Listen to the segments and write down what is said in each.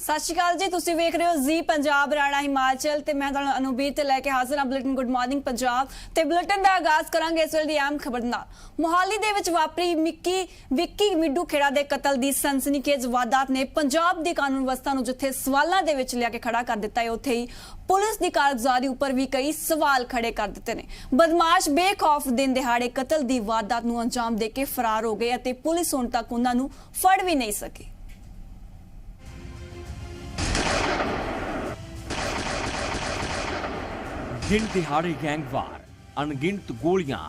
सत श्री अकाल जी, तुसीं वेख रहे हो जी पंजाब हरियाणा हिमाचल ते मैं तुहानूं अनुबीर ते लैके हाज़र हां बुलेटिन गुड मॉर्निंग पंजाब ते बुलेटिन दा आगाज़ करांगे इस वेले दी अहम खबर नाल। मोहाली दे विच वापरी विक्की मिड्डू खेड़ा दे कतल दी सनसनीखेज वारदात ने पंजाब दी कानून व्यवस्था नूं जिथे सवालां दे विच लिया के खड़ा कर दिता है, उत्थे ही पुलिस दी कारगुजारी उपर भी कई सवाल खड़े कर दिते ने। बदमाश बेखौफ दिन दिहाड़े कतल दी वारदात नूं अंजाम दे के फरार हो गए अते पुलिस हुण तक उन्हां नूं फड़ भी नहीं सकी। दिन दिहाड़े गैंगवार, अनगिनत गोलियां,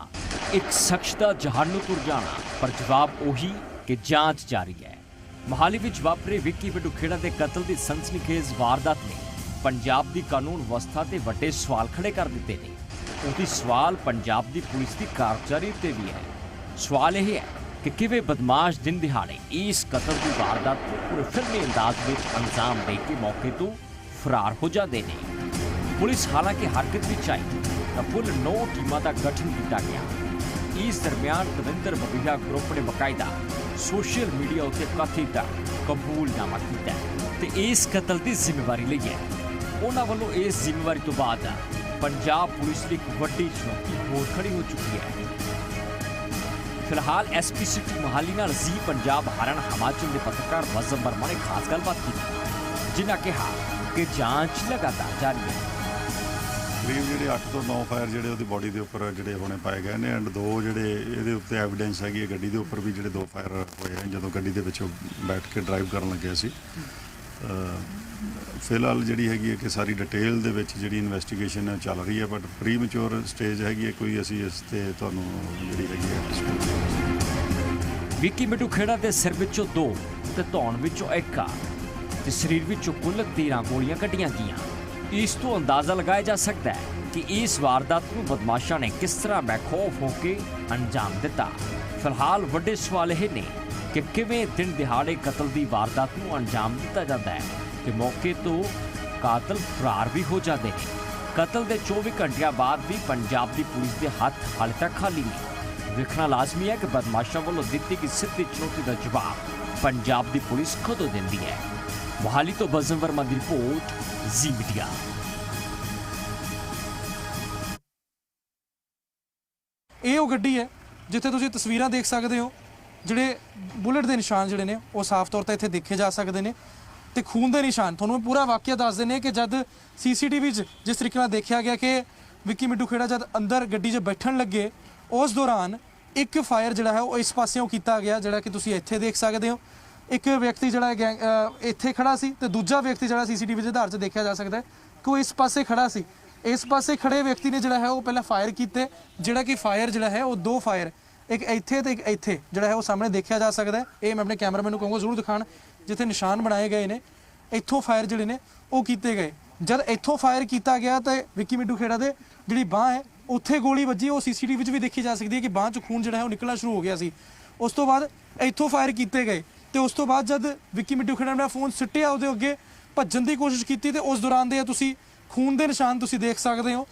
एक शख्स का जहानों तुर जाना, पर जवाब उही कि जांच जारी है। मोहाली विच वापरे विक्की मिड्डू खेड़ा के कतल की सनसनीखेज वारदात ने पंजाब की कानून व्यवस्था से वड्डे सवाल खड़े कर दिते ने। उहदी सवाल पंजाब की पुलिस की कारगुजारी उत्ते भी है। सवाल यह है कि किवें बदमाश दिन दिहाड़े इस कतल की वारदात को पूरे फिल्मी अंदाज में अंजाम दे के मौके तो फरार हो जाते हैं। पुलिस हालांकि हरकत में आई तो कुल 9 टीमों का गठन किया गया। इस दरमियान दविंदर बबीहा ग्रुप ने बकायदा सोशल मीडिया उत्ते कथित कबूलनामा किया ते इस कतल की जिम्मेवारी ली है। उन्होंने वालों इस जिम्मेवारी तो बाद पंजाब पुलिस की एक वड्डी चुनौती होर खड़ी हो चुकी है। फिलहाल SP सिटी मोहाली नाल जी पंजाब हरियाणा हिमाचल के पत्रकार वज़म वर्मा ने खास गलबात की, जिन्हें कहा कि जांच लगातार जारी है। करीब जो 8 ਤੋਂ 9 फायर जो बॉडी के उपर जोड़े होने पाए गए हैं एंड 2 जो एविडेंस हैगी गड्डी के उपर भी जो 2 फायर होए हैं जो गड्डी के पिछों बैठ के ड्राइव कर लगे सी। फिलहाल जी हैगी कि सारी डिटेल जी इन्वेस्टिगेशन चल रही है, बट प्री मैच्योर स्टेज हैगी कोई असी इस ते तुहानूं जिहड़ी हैगी है। विक्की मिड्डू खेड़ा के सिर विचों 2 ते धौण विचों 1 ते शरीर विचों कुल 13 गोलियां कड्डियां गईयां। इस तो अंदाजा लगाया जा सकता है कि इस वारदात को बदमाशा ने किस तरह बेखौफ होकर अंजाम दिता। फिलहाल वड्डे सवाल यह ने कि किवें दिन दिहाड़े कतल की वारदात को अंजाम दिता जाता है कि मौके तो कातल फरार भी हो जाते हैं। कतल के 24 घंटिया बाद भी पंजाब की पुलिस के हाथ हाले तक खाली नहीं। देखना लाजमी है कि बदमाशा वालों दी गई सीधी चुनौती का जवाब पंजाब की पुलिस कदों देती है। मोहाली तो वज़म वर्मा की रिपोर्ट, जी मीडिया। ਇਹ ਉਹ ਗੱਡੀ ਹੈ ਜਿੱਥੇ ਤੁਸੀਂ ਤਸਵੀਰਾਂ ਦੇਖ ਸਕਦੇ ਹੋ। ਜਿਹੜੇ ਬੁਲਟ ਦੇ ਨਿਸ਼ਾਨ ਜਿਹੜੇ ਨੇ ਉਹ ਸਾਫ਼ ਤੌਰ ਤੇ ਇੱਥੇ ਦੇਖੇ ਜਾ ਸਕਦੇ ਨੇ ਤੇ ਖੂਨ ਦੇ ਨਿਸ਼ਾਨ ਤੁਹਾਨੂੰ ਪੂਰਾ ਵਾਕਿਆ ਦੱਸ ਦਿੰਦੇ ਕਿ ਜਦ CCTV 'ਚ ਜਿਸ ਤਰੀਕੇ ਨਾਲ ਦੇਖਿਆ ਗਿਆ ਕਿ ਵਿੱਕੀ ਮਿੱਡੂ ਖੇੜਾ ਜਦ ਅੰਦਰ ਗੱਡੀ 'ਚ ਬੈਠਣ ਲੱਗੇ ਉਸ ਦੌਰਾਨ ਇੱਕ ਫਾਇਰ ਜਿਹੜਾ ਹੈ ਉਹ ਇਸ ਪਾਸਿਓਂ ਕੀਤਾ ਗਿਆ, ਜਿਹੜਾ ਕਿ ਤੁਸੀਂ ਇੱਥੇ ਦੇਖ ਸਕਦੇ ਹੋ। ਇੱਕ ਵਿਅਕਤੀ ਜਿਹੜਾ ਇੱਥੇ ਖੜਾ ਸੀ ਤੇ ਦੂਜਾ ਵਿਅਕਤੀ ਜਿਹੜਾ CCTV ਦੇ ਆਧਾਰ 'ਚ ਦੇਖਿਆ ਜਾ ਸਕਦਾ ਹੈ ਕਿ ਉਹ ਇਸ ਪਾਸੇ ਖੜਾ ਸੀ। इस पासे खड़े व्यक्ति ने जोड़ा है वो पहले फायर किए, जोड़ा कि फायर जोड़ा है वो 2 फायर एक इत्थे ते एक इत्थे जोड़ा है वो सामने देखा जा सकता है। ये मैं अपने कैमरामैन को कहूँगा जरूर दिखाण जिथे निशान बनाए गए ने। इत्थों फायर जोड़े ने वो किए गए। जब इत्थों फायर किया गया तो विक्की मिड्डू खेड़ा दे जी बाँह है उत्थे गोली वजी, वो CCTV भी देखी जा सकती है कि बाँह चो खून जोड़ा है वो निकलना शुरू हो गया सी। उस तो बाद इत्थों फायर किए गए तो उस तो बाद जब विक्की मिड्डू खेड़ा ने फोन सुट्टिया उहदे अगे भज्जण की कोशिश की तो उस दौरान दे तुसीं खून के निशान तुसीं देख सकते हो।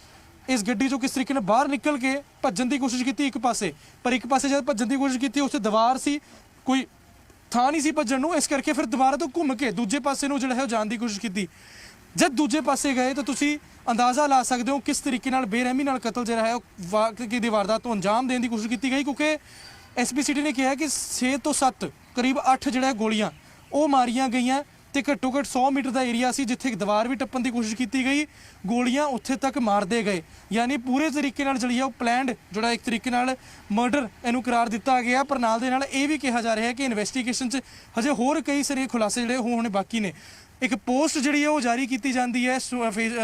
इस गड्डी चों किस तरीके ने बाहर निकल के भज्जण की कोशिश की एक पासे, पर एक पासे जब भज्जण की कोशिश की उत्थे दीवार सी, कोई थां नहीं सी भज्जण नूं, इस करके फिर दोबारा तो घूम के दूजे पासे नूं जिहड़ा है जाण की कोशिश की। जब दूजे पासे गए तो तुसीं अंदाज़ा ला सकते हो किस तरीके नाल बेरहमी नाल कतल जिहड़ा है वाकई दी वारदात तो अंजाम देने की कोशिश की गई, क्योंकि SP सिटी ने कहा कि 6 ਤੋਂ 7 करीब 8 जिहड़ा गोलियां वो मारियां गईयां ਤੇ ਘੱਟੋ ਘੱਟ 100 मीटर का एरिया सी जिथे दीवार भी टप्पण की कोशिश की गई, गोलियां उत्थे तक मारते गए। यानी पूरे तरीके नाल जिहड़ी है प्लैंड जोड़ा एक तरीके नाल मर्डर इनू करार दिता गया। पर नाल दे नाल ये भी कहा जा रहा है कि इन्वेस्टिगेशन च हजे होर कई सारे खुलासे जिहड़े होने बाकी ने। एक पोस्ट जिहड़ी है वो जारी की जाती है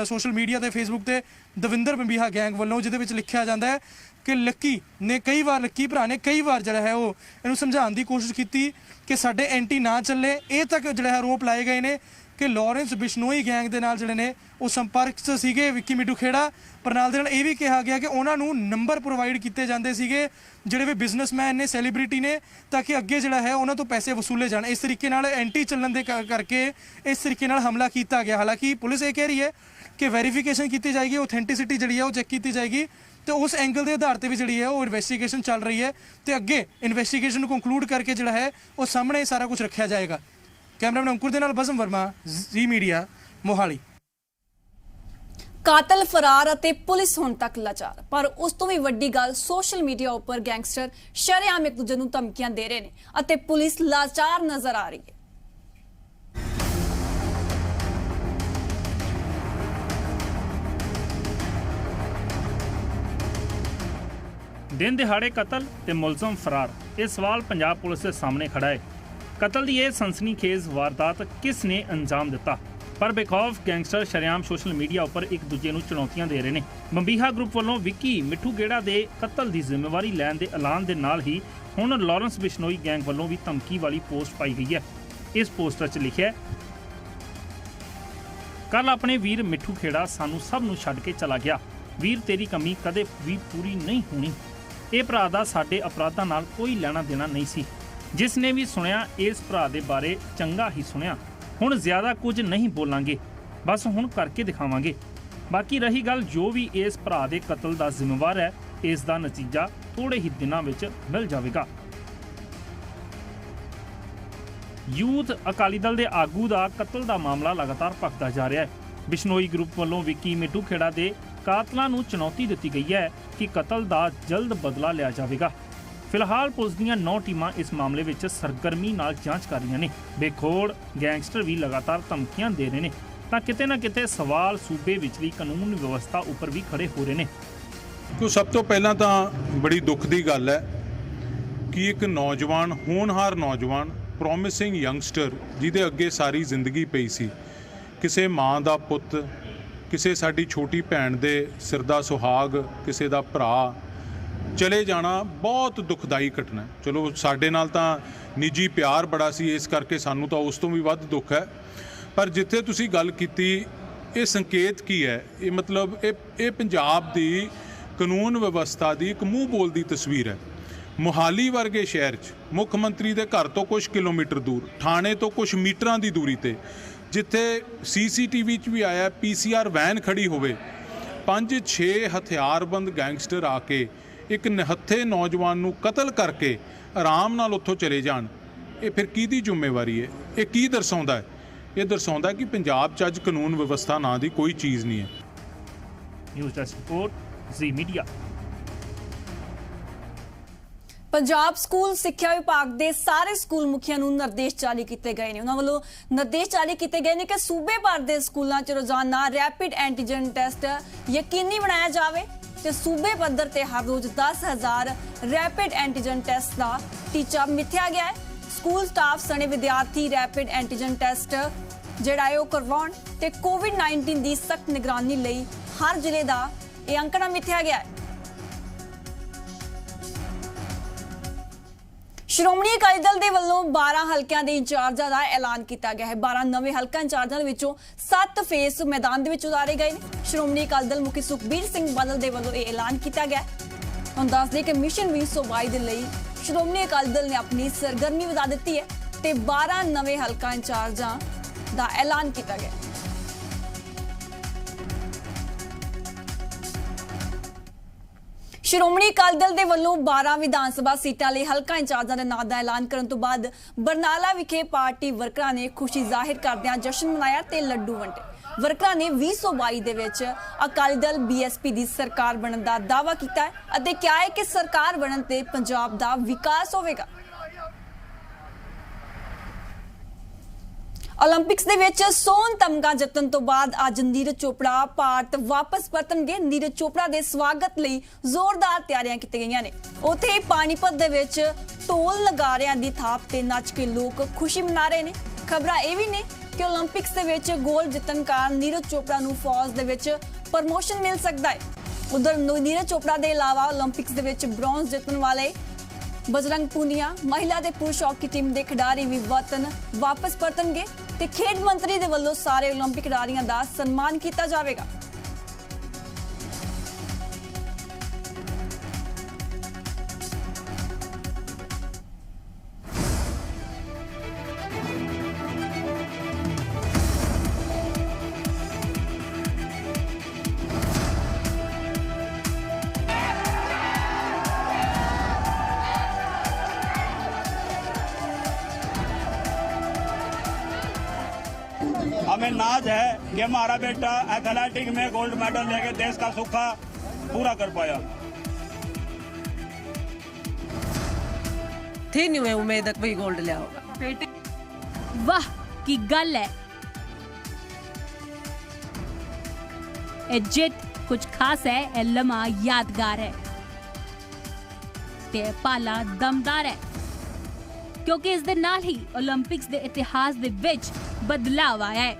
सोशल मीडिया ते फेसबुक ते दविंदर बबीहा गैंग वालों, जिहदे विच लिखिया जाता है कि लक्की ने कई बार लक्की भरा ने कई बार जिहड़ा है वो इनू समझाउण की कोशिश की कि साडे एंटी ना चले। ये तक जिहड़ा है आरोप लाए गए ने कि लॉरेंस बिश्नोई गैंग दे नाल जिहड़े ने वो संपर्क च सीगे विक्की मिड्डू खेड़ा। पर नाल दे नाल ये भी कहा गया कि उन्हां नूं नंबर प्रोवाइड किए जाते सीगे जिहड़े भी बिजनेसमैन ने सैलीब्रिटी ने, ताकि अगे जिहड़ा है उन्हां तो पैसे वसूले जाण। इस तरीके नाल एंटी चलन दे करके इस तरीके नाल हमला किया गया। हालांकि पुलिस ये कह रही है कि वेरीफिकेशन की जाएगी, ऑथेंटिसिटी जिहड़ी है वो चैक की जाएगी तो उस एंगल के आधार पर भी जी है वो इन्वेस्टिगेशन चल रही है तो अगे इन्वेस्टिगेशन कंकलूड करके जोड़ा है वो सामने सारा कुछ रखा जाएगा। ਕੈਮਰਾਮੈਨ ਅੰਕੁਰ ਦੇ ਨਾਲ ਬਜ਼ਮ ਵਰਮਾ, ਜ਼ੀ ਮੀਡੀਆ, ਮੋਹਾਲੀ। ਕਾਤਲ ਫਰਾਰ ਅਤੇ ਪੁਲਿਸ ਹੁਣ ਤੱਕ ਲਾਚਾਰ, ਪਰ ਉਸ ਤੋਂ ਵੀ ਵੱਡੀ ਗੱਲ ਸੋਸ਼ਲ ਮੀਡੀਆ ਉੱਪਰ ਗੈਂਗਸਟਰ ਸ਼ਰੇਆਮ ਇੱਕ ਦੂਜੇ ਨੂੰ ਧਮਕੀਆਂ ਦੇ ਰਹੇ ਨੇ ਅਤੇ ਪੁਲਿਸ ਲਾਚਾਰ ਨਜ਼ਰ ਆ ਰਹੀ ਹੈ। दिन दिहाड़े कतल ते मुलजम फरार, ये सवाल पंजाब पुलिस के सामने खड़ा है। कतल की यह सनसनीखेज वारदात किस ने अंजाम दिता, पर बेखौफ गैंगस्टर शरेआम सोशल मीडिया उपर एक दूजे नूं चुनौतियां दे रहे हैं। बंबीहा ग्रुप वालों विक्की मिठू गेड़ा के कतल की जिम्मेवारी लैण के ऐलान के नाल ही हुण लॉरेंस बिश्नोई गैंग वालों भी धमकी वाली पोस्ट पाई गई है। इस पोस्टर च लिखिआ है, कल अपने वीर मिठू खेड़ा सानू सब नूं छड्ड के चला गया, वीर तेरी कमी कदे भी पूरी नहीं होनी। ਇਹ ਭਰਾ ਦਾ ਸਾਡੇ ਅਪਰਾਧਾਂ ਨਾਲ ਕੋਈ ਲੈਣਾ ਦੇਣਾ ਨਹੀਂ ਸੀ। ਜਿਸ ਨੇ ਵੀ ਸੁਣਿਆ ਇਸ ਭਰਾ ਦੇ ਬਾਰੇ ਚੰਗਾ ਹੀ ਸੁਣਿਆ। ਹੁਣ ਜ਼ਿਆਦਾ ਕੁਝ ਨਹੀਂ ਬੋਲਾਂਗੇ, ਬਸ ਹੁਣ ਕਰਕੇ ਦਿਖਾਵਾਂਗੇ। ਬਾਕੀ ਰਹੀ ਗੱਲ ਜੋ ਵੀ ਇਸ ਭਰਾ ਦੇ ਕਤਲ ਦਾ ਜ਼ਿੰਮੇਵਾਰ ਹੈ, ਇਸ ਦਾ ਨਤੀਜਾ ਥੋੜੇ ਹੀ ਦਿਨਾਂ ਵਿੱਚ ਮਿਲ ਜਾਵੇਗਾ। ਯੂਥ ਅਕਾਲੀ ਦਲ ਦੇ ਆਗੂ ਦਾ ਕਤਲ ਦਾ ਮਾਮਲਾ ਲਗਾਤਾਰ ਭਖਦਾ ਜਾ ਰਿਹਾ ਹੈ। ਬਿਸ਼ਨੋਈ ਗਰੁੱਪ ਵੱਲੋਂ ਵਿੱਕੀ ਮਿੱਠੂ ਖੇੜਾ ਦੇ ਕਾਤਲਾਂ ਨੂੰ ਚੁਣੌਤੀ ਦਿੱਤੀ ਗਈ ਹੈ ਕਿ ਕਤਲ ਦਾ ਜਲਦ ਬਦਲਾ ਲਿਆ ਜਾਵੇਗਾ। ਫਿਲਹਾਲ ਪੁਲਿਸ ਦੀਆਂ 9 ਟੀਮਾਂ ਇਸ ਮਾਮਲੇ ਵਿੱਚ ਸਰਗਰਮੀ ਨਾਲ ਜਾਂਚ ਕਰ ਰਹੀਆਂ ਨੇ। ਬੇਖੋੜ ਗੈਂਗਸਟਰ ਵੀ ਲਗਾਤਾਰ ਧਮਕੀਆਂ ਦੇ ਰਹੇ ਨੇ, ਤਾਂ ਕਿਤੇ ਨਾ ਕਿਤੇ ਸਵਾਲ ਸੂਬੇ ਵਿਚਲੀ ਕਾਨੂੰਨ ਵਿਵਸਥਾ ਉੱਪਰ ਵੀ ਖੜੇ ਹੋ ਰਹੇ ਨੇ। तो सब तो पहला तो बड़ी दुख की गल है कि एक नौजवान होनहार नौजवान ਪ੍ਰੋਮਿਸਿੰਗ ਯੰਗਸਟਰ ਜਿਹਦੇ ਅੱਗੇ ਸਾਰੀ ਜ਼ਿੰਦਗੀ ਪਈ ਸੀ, ਕਿਸੇ ਮਾਂ ਦਾ ਪੁੱਤ, ਕਿਸੇ ਸਾਡੀ ਛੋਟੀ ਭੈਣ ਦੇ ਸਿਰ ਦਾ ਸੁਹਾਗ, ਕਿਸੇ ਦਾ ਭਰਾ ਚਲੇ ਜਾਣਾ ਬਹੁਤ ਦੁਖਦਾਈ ਘਟਨਾ। ਚਲੋ ਸਾਡੇ ਨਾਲ ਤਾਂ ਨਿੱਜੀ ਪਿਆਰ ਬੜਾ ਸੀ, ਇਸ ਕਰਕੇ ਸਾਨੂੰ ਤਾਂ ਉਸ ਤੋਂ ਵੀ ਵੱਧ ਦੁੱਖ ਹੈ। ਪਰ ਜਿੱਥੇ ਤੁਸੀਂ ਗੱਲ ਕੀਤੀ, ਇਹ ਸੰਕੇਤ ਕੀ ਹੈ? ਇਹ ਮਤਲਬ ਇਹ ਪੰਜਾਬ ਦੀ ਕਾਨੂੰਨ ਵਿਵਸਥਾ ਦੀ ਇੱਕ ਮੂੰਹ ਬੋਲਦੀ ਤਸਵੀਰ ਹੈ। ਮੋਹਾਲੀ ਵਰਗੇ ਸ਼ਹਿਰ 'ਚ ਮੁੱਖ ਮੰਤਰੀ ਦੇ ਘਰ ਤੋਂ ਕੁਝ ਕਿਲੋਮੀਟਰ ਦੂਰ, ਥਾਣੇ ਤੋਂ ਕੁਝ ਮੀਟਰਾਂ ਦੀ ਦੂਰੀ ਤੇ, ਜਿੱਥੇ CCTV 'ਚ ਵੀ ਆਇਆ PCR ਵੈਨ ਖੜੀ ਹੋਵੇ, 5-6 ਹਥਿਆਰਬੰਦ ਗੈਂਗਸਟਰ ਆ ਕੇ ਇੱਕ ਨਿਹੱਥੇ ਨੌਜਵਾਨ ਨੂੰ ਕਤਲ ਕਰਕੇ ਆਰਾਮ ਨਾਲ ਉੱਥੋਂ ਚਲੇ ਜਾਣ, ਇਹ ਫਿਰ ਕਿਹਦੀ ਜ਼ਿੰਮੇਵਾਰੀ ਹੈ? ਇਹ ਕੀ ਦਰਸਾਉਂਦਾ ਹੈ? ਇਹ ਦਰਸਾਉਂਦਾ ਕਿ ਪੰਜਾਬ 'ਚ ਅੱਜ ਕਾਨੂੰਨ ਵਿਵਸਥਾ ਨਾਂ ਦੀ ਕੋਈ ਚੀਜ਼ ਨਹੀਂ ਹੈ। ਨਿਊਜ਼ ਡੈਸਕ ਰਿਪੋਰਟ, ਜ਼ੀ ਮੀਡੀਆ। ਪੰਜਾਬ ਸਕੂਲ ਸਿੱਖਿਆ ਵਿਭਾਗ ਦੇ ਸਾਰੇ ਸਕੂਲ ਮੁਖੀਆਂ ਨੂੰ ਨਿਰਦੇਸ਼ ਜਾਰੀ ਕੀਤੇ ਗਏ ਨੇ। ਉਹਨਾਂ ਵੱਲੋਂ ਨਿਰਦੇਸ਼ ਜਾਰੀ ਕੀਤੇ ਗਏ ਨੇ ਕਿ ਸੂਬੇ ਭਰ ਦੇ ਸਕੂਲਾਂ 'ਚ ਰੋਜ਼ਾਨਾ ਰੈਪਿਡ ਐਂਟੀਜਨ ਟੈਸਟ ਯਕੀਨੀ ਬਣਾਇਆ ਜਾਵੇ ਤੇ ਸੂਬੇ ਪੱਧਰ ਤੇ ਹਰ ਰੋਜ਼ 10,000 ਰੈਪਿਡ ਐਂਟੀਜਨ ਟੈਸਟ ਦਾ ਟੀਚਾ ਮਿੱਥਿਆ ਗਿਆ ਹੈ। ਸਕੂਲ ਸਟਾਫ ਸਣੇ ਵਿਦਿਆਰਥੀ ਰੈਪਿਡ ਐਂਟੀਜਨ ਟੈਸਟ ਜਿਹੜਾ ਹੈ ਉਹ ਕਰਵਾਉਣ ਤੇ ਕੋਵਿਡ-19 ਦੀ ਸਖਤ ਨਿਗਰਾਨੀ ਲਈ ਹਰ ਜ਼ਿਲ੍ਹੇ ਦਾ ਇਹ ਅੰਕੜਾ ਮਿੱਥਿਆ ਗਿਆ ਹੈ। ਸ਼੍ਰੋਮਣੀ ਅਕਾਲੀ ਦਲ ਦੇ ਵੱਲੋਂ 12 ਹਲਕਿਆਂ ਦੇ ਇੰਚਾਰਜਾਂ ਦਾ ਐਲਾਨ ਕੀਤਾ ਗਿਆ ਹੈ। 12 ਨਵੇਂ ਹਲਕਾ ਇੰਚਾਰਜਾਂ ਦੇ ਵਿੱਚੋਂ 7 ਫੇਸ ਮੈਦਾਨ ਦੇ ਵਿੱਚ ਉਤਾਰੇ ਗਏ ਨੇ। ਸ਼੍ਰੋਮਣੀ ਅਕਾਲੀ ਦਲ ਮੁਖੀ ਸੁਖਬੀਰ ਸਿੰਘ ਬਾਦਲ ਦੇ ਵੱਲੋਂ ਇਹ ਐਲਾਨ ਕੀਤਾ ਗਿਆ। ਹੁਣ ਦੱਸ ਦੇ ਕਿ ਮਿਸ਼ਨ 2022 ਦੇ ਲਈ ਸ਼੍ਰੋਮਣੀ ਅਕਾਲੀ ਦਲ ਨੇ ਆਪਣੀ ਸਰਗਰਮੀ ਵਧਾ ਦਿੱਤੀ ਹੈ ਤੇ 12 ਨਵੇਂ ਹਲਕਾ ਇੰਚਾਰਜਾਂ ਦਾ ਐਲਾਨ ਕੀਤਾ ਗਿਆ। ਸ਼੍ਰੋਮਣੀ ਅਕਾਲੀ ਦਲ ਦੇ ਵੱਲੋਂ 12 ਵਿਧਾਨ ਸਭਾ ਸੀਟਾਂ ਲਈ ਹਲਕਾ ਇੰਚਾਰਜਾਂ ਦੇ ਨਾਂ ਦਾ ਐਲਾਨ ਕਰਨ ਤੋਂ ਬਾਅਦ ਬਰਨਾਲਾ ਵਿਖੇ ਪਾਰਟੀ ਵਰਕਰਾਂ ਨੇ ਖੁਸ਼ੀ ਜ਼ਾਹਿਰ ਕਰਦਿਆਂ ਜਸ਼ਨ ਮਨਾਇਆ ਤੇ ਲੱਡੂ ਵੰਡੇ। ਵਰਕਰਾਂ ਨੇ 2022 ਦੇ ਵਿੱਚ ਅਕਾਲੀ ਦਲ BSP ਦੀ ਸਰਕਾਰ ਬਣਨ ਦਾ ਦਾਅਵਾ ਕੀਤਾ ਹੈ ਅਤੇ ਕਿਹਾ ਹੈ ਕਿ ਸਰਕਾਰ ਬਣਨ ਤੇ ਪੰਜਾਬ ਦਾ ਵਿਕਾਸ ਹੋਵੇਗਾ। ओलंपिक्स ਦੇ ਵਿੱਚ ਸੋਨ ਤਮਗਾ ਜਿੱਤਣ ਤੋਂ ਬਾਅਦ ਅੱਜ ਨੀਰਜ ਚੋਪੜਾ ਭਾਰਤ ਵਾਪਸ ਪਰਤਣਗੇ। ਨੀਰਜ ਚੋਪੜਾ ਦੇ ਸਵਾਗਤ ਲਈ ਜ਼ੋਰਦਾਰ ਤਿਆਰੀਆਂ ਕੀਤੀਆਂ ਗਈਆਂ ਨੇ। ਉੱਥੇ ਪਾਣੀਪਤ ਦੇ ਵਿੱਚ ਢੋਲ ਨਗਾਰਿਆਂ ਦੀ ਥਾਪ ਤੇ ਨੱਚ ਕੇ ਲੋਕ ਖੁਸ਼ੀ ਮਨਾ ਰਹੇ ਨੇ। ਖਬਰਾਂ ਇਹ ਵੀ ਨੇ ਕਿ 올림픽ਸ ਦੇ ਵਿੱਚ ਗੋਲਡ ਜਿੱਤਣ ਕਾਰਨ ਨੀਰਜ ਚੋਪੜਾ ਨੂੰ ਫੌਜ ਦੇ ਵਿੱਚ ਪ੍ਰਮੋਸ਼ਨ ਮਿਲ ਸਕਦਾ ਹੈ। ਉਧਰ ਨੀਰਜ ਚੋਪੜਾ ਦੇ ਇਲਾਵਾ 올림픽ਸ ਦੇ ਵਿੱਚ ਬ੍ਰੌਂਜ਼ ਜਿੱਤਣ ਵਾਲੇ बजरंग पूनिया महिला ते पुरुष हॉकी टीम के खिडारी भी वतन वापस परतणगे ते खेड मंत्री दे वल्लों सारे ओलंपिक खिडारियां दा सन्मान किया जाएगा। हमें नाज है कि हमारा बेटा एथलेटिक में गोल्ड मेडल लेके देश का सुखा पूरा कर पाया। थी नहीं मैं उम्मीद है कोई गोल्ड लिया होगा। वाह की गल है। ਇਹ ਜਿੱਤ ਕੁਝ ਖਾਸ ਹੈ, ਇਹ ਲਮਾ ਯਾਦਗਾਰ ਹੈ ਤੇ ਪਾਲਾ ਦਮਦਾਰ ਹੈ ਕਿਉਂਕਿ ਇਸ ਦੇ ਨਾਲ ਹੀ 올림픽ਸ ਦੇ ਇਤਿਹਾਸ ਦੇ ਵਿੱਚ ਬਦਲਾਅ ਆਇਆ ਹੈ।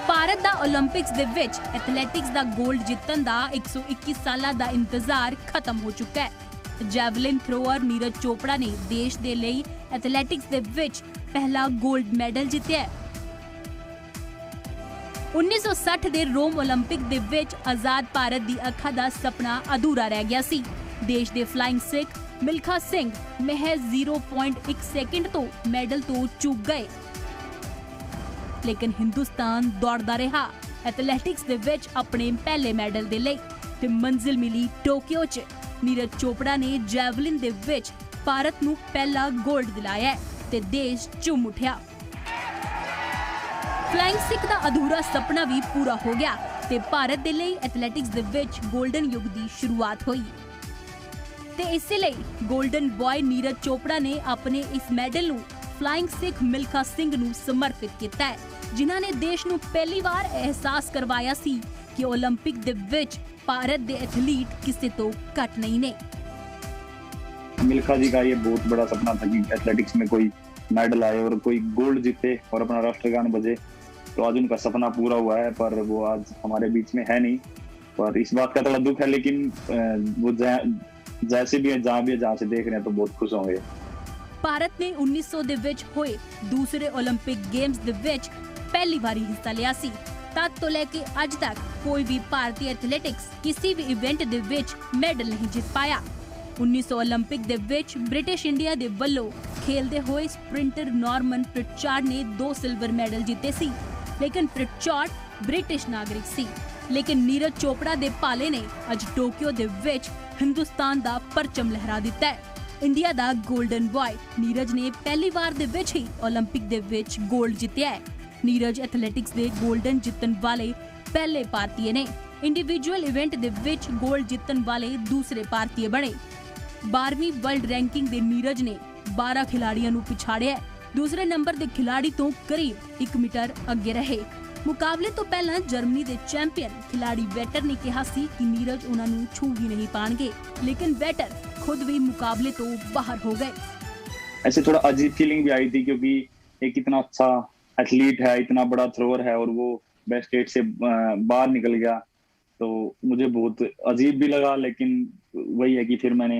ਭਾਰਤ ਦਾ 올림픽ਸ ਦੇ ਵਿੱਚ ਐਥਲੈਟਿਕਸ ਦਾ 골ਡ ਜਿੱਤਣ ਦਾ 121 ਸਾਲਾਂ ਦਾ ਇੰਤਜ਼ਾਰ ਖਤਮ ਹੋ ਚੁੱਕਾ ਹੈ। ਜੈਵਲਿਨ ਥਰੋਅਰ ਨੀਰਜ ਚੋਪੜਾ ਨੇ ਦੇਸ਼ ਦੇ ਲਈ ਐਥਲੈਟਿਕਸ ਦੇ ਵਿੱਚ ਪਹਿਲਾ 골ਡ ਮੈਡਲ ਜਿੱਤਿਆ ਹੈ। 1960 ਦੇ ਰੋਮ 올림픽 ਦੇ ਵਿੱਚ ਆਜ਼ਾਦ ਭਾਰਤ ਦੀ ਅੱਖਾਂ ਦਾ ਸੁਪਨਾ ਅਧੂਰਾ ਰਹਿ ਗਿਆ ਸੀ। ਦੇਸ਼ ਦੇ ਫਲਾਈਂਗ ਸਿੱਖ ਮਿਲਖਾ ਸਿੰਘ ਮਹਿਜ਼ 0.1 ਸੈਕਿੰਡ ਤੋਂ ਮੈਡਲ ਤੋਂ ਚੁੱਕ ਗਏ, ਲੇਕਿਨ ਹਿੰਦੁਸਤਾਨ ਦੌੜਦਾ ਰਿਹਾ ਐਥਲੈਟਿਕਸ ਦੇ ਵਿੱਚ ਆਪਣੇ ਪਹਿਲੇ ਮੈਡਲ ਦੇ ਲਈ ਤੇ ਮੰਜ਼ਿਲ ਮਿਲੀ ਟੋਕੀਓ 'ਚ। ਨੀਰਜ ਚੋਪੜਾ ਨੇ ਜੈਵਲਿਨ ਦੇ ਵਿੱਚ ਭਾਰਤ ਨੂੰ ਪਹਿਲਾ 골ਡ ਦਿਲਾਇਆ ਤੇ ਦੇਸ਼ ਝੂਮ ਉੱਠਿਆ। ਫਲਾਈਂਗ ਸਿੱਖ ਦਾ ਅਧੂਰਾ ਸੁਪਨਾ ਵੀ ਪੂਰਾ ਹੋ ਗਿਆ ਤੇ ਭਾਰਤ ਦੇ ਲਈ ਐਥਲੈਟਿਕਸ ਦੇ ਵਿੱਚ 골ਡਨ ਯੁੱਗ ਦੀ ਸ਼ੁਰੂਆਤ ਹੋਈ ਤੇ ਇਸੇ ਲਈ 골ਡਨ ਬॉय ਨੀਰਜ ਚੋਪੜਾ ਨੇ ਆਪਣੇ ਇਸ ਮੈਡਲ ਨੂੰ ਫਲਾਈਂਗ ਸਿੱਖ ਮਿਲਖਾ ਸਿੰਘ ਨੂੰ ਸਮਰਪਿਤ ਕੀਤਾ ਹੈ, ਜਿਨ੍ਹਾਂ ਨੇ ਦੇਸ਼ ਨੂੰ ਪਹਿਲੀ ਵਾਰ ਅਹਿਸਾਸ ਕਰਵਾਇਆ ਸੀ ਕਿ 올림픽 ਦੇ ਵਿੱਚ भारत के एथलीट किसी तो घट नहीं ने। मिल्खा जी का ये बहुत बड़ा सपना था कि एथलेटिक्स में कोई मेडल आए और कोई गोल्ड जीते और अपना राष्ट्रगान बजे, तो आज उनका सपना पूरा हुआ है, पर वो आज हमारे बीच में है नहीं, पर इस बात का थोड़ा दुख है, लेकिन वो जैसे भी है जहाँ से देख रहे हैं तो बहुत खुश होंगे। भारत ने 1900 ਦੇ ਵਿੱਚ ਹੋਏ ਦੂਸਰੇ 올림픽 ਗੇਮਸ ਦੇ ਵਿੱਚ ਪਹਿਲੀ ਵਾਰੀ ਹਿੱਸਾ ਲਿਆ ਸੀ। तद तो लेके आज तक कोई भी भारतीय एथलेटिक्स किसी भी इवेंट दे विच मेडल नहीं जीत पाया। 1900 ओलंपिक दे विच ब्रिटिश इंडिया दे वल्लों खेलते हुए स्प्रिंटर नॉर्मन प्रिचार्ड ने 2 सिल्वर मेडल जीते सी, लेकिन प्रिचार्ड ब्रिटिश नागरिक सी। लेकिन नीरज चोपड़ा दे पाले ने आज टोक्यो दे विच हिंदुस्तान दा परचम लहरा दिता है। इंडिया दा गोल्डन बॉय नीरज ने पहली बार दे विच ही ओलंपिक दे विच गोल्ड जीतिया है। नीरज एथलैटिक्स दे गोल्डन जितन वाले पहले भारतीय ने। इंडिविजुअल इवेंट दे विच गोल्ड जितन वाले दूसरे भारतीय बने। 12वीं वर्ल्ड रैंकिंग दे नीरज ने 12 खिलाड़ियों नूं पिछाड़िया। दूसरे नंबर दे खिलाड़ी तो करीब 1 मीटर अगे रहे। मुकाबले तो पहला जर्मनी दे चैंपियन खिलाड़ी वेटर ने कहा सी कि नीरज उन्हां नूं छू ही नहीं पाएंगे, लेकिन वेटर खुद भी मुकाबले तो बाहर हो गए। ऐसे थोड़ा अजीब फीलिंग भी आई थी, क्योंकि एक इतना अच्छा एथलीट है, इतना बड़ा थ्रोअर है, और वो बेस्ट 8 से बाहर निकल गया, तो मुझे बहुत अजीब भी लगा। लेकिन वही है कि फिर मैंने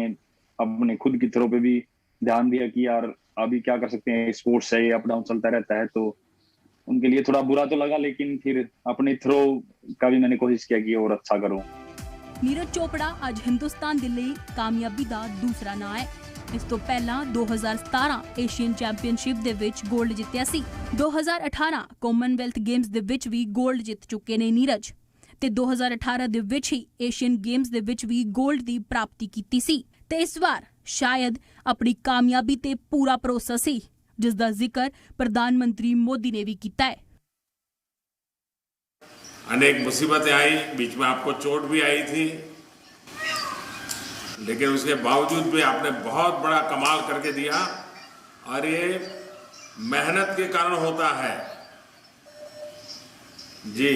अपने खुद की थ्रो पे भी ध्यान दिया कि यार अभी क्या कर सकते हैं, स्पोर्ट्स है, अप डाउन चलता रहता है, तो उनके लिए थोड़ा बुरा तो लगा, लेकिन फिर अपनी थ्रो का भी मैंने कोशिश किया कि और अच्छा करूं। नीरज चोपड़ा आज हिंदुस्तान दे लई कामयाबी दा दूसरा नाम है। इस तो पहला 2017 एशियन चैंपियनशिप दे विच गोल्ड जित्तिया सी। 2018 कॉमनवेल्थ गेम्स दे विच भी गोल्ड जित चुके ने नीरज ते 2018 दे विच ही एशियन गेम्स दे विच भी गोल्ड दी प्राप्ति कीती सी ते इस बार शायद अपनी कामयाबी ते पूरा भरोसा सी, जिस दा जिक्र प्रधानमंत्री मोदी ने भी कीता है। अनेक मुसीबतें आई, बीच में आपको चोट भी आई थी, लेकिन उसके बावजूद भी आपने बहुत बड़ा कमाल करके दिया, और ये मेहनत के कारण होता है जी।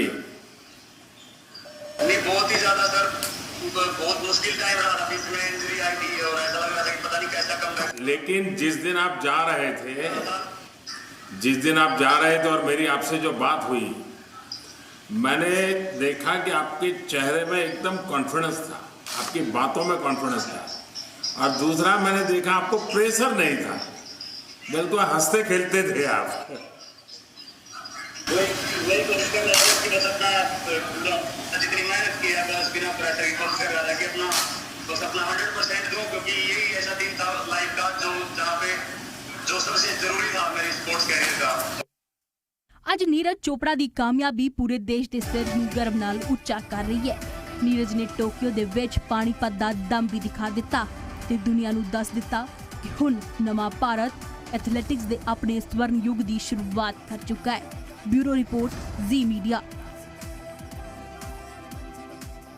नहीं, बहुत ही ज्यादा सर, बहुत मुश्किल टाइम रहा था, बीच में इंजरी आई थी और ऐसा लग रहा था कि पता नहीं कैसा कम है। लेकिन जिस दिन आप जा रहे थे और मेरी आपसे जो बात हुई, मैंने देखा कि आपके चेहरे में एकदम कॉन्फिडेंस था, आपकी बातों में कॉन्फिडेंस था, और दूसरा मैंने देखा आपको प्रेशर नहीं था, बिल्कुल हंसते खेलते थे आप। वही कोशिश कर रहा था कि बस अपना जितनी मेहनत की है बस बिना प्रेशर की कोशिश कर रहा था कि अपना 100% दूं, क्योंकि यही ऐसा दिन था लाइफ का जहाँ पे जो सबसे जरूरी था मेरे स्पोर्ट्स कैरियर का। ਅੱਜ ਨੀਰਜ ਚੋਪੜਾ ਦੀ ਕਾਮਯਾਬੀ ਪੂਰੇ ਦੇਸ਼ ਦੇ ਸਿਰ ਨੂੰ ਗਰਵ ਨਾਲ ਉੱਚਾ ਕਰ ਰਹੀ ਹੈ। ਨੀਰਜ ਨੇ ਟੋਕੀਓ ਦੇ ਵਿੱਚ ਪਾਣੀਪਤ ਦਾ ਦਮ ਵੀ ਦਿਖਾ ਦਿੱਤਾ ਤੇ ਦੁਨੀਆ ਨੂੰ ਦੱਸ ਦਿੱਤਾ कि हुण नवा भारत एथलैटिक्स दे अपने स्वर्ण युग की शुरुआत कर चुका है। ब्यूरो रिपोर्ट, जी मीडिया।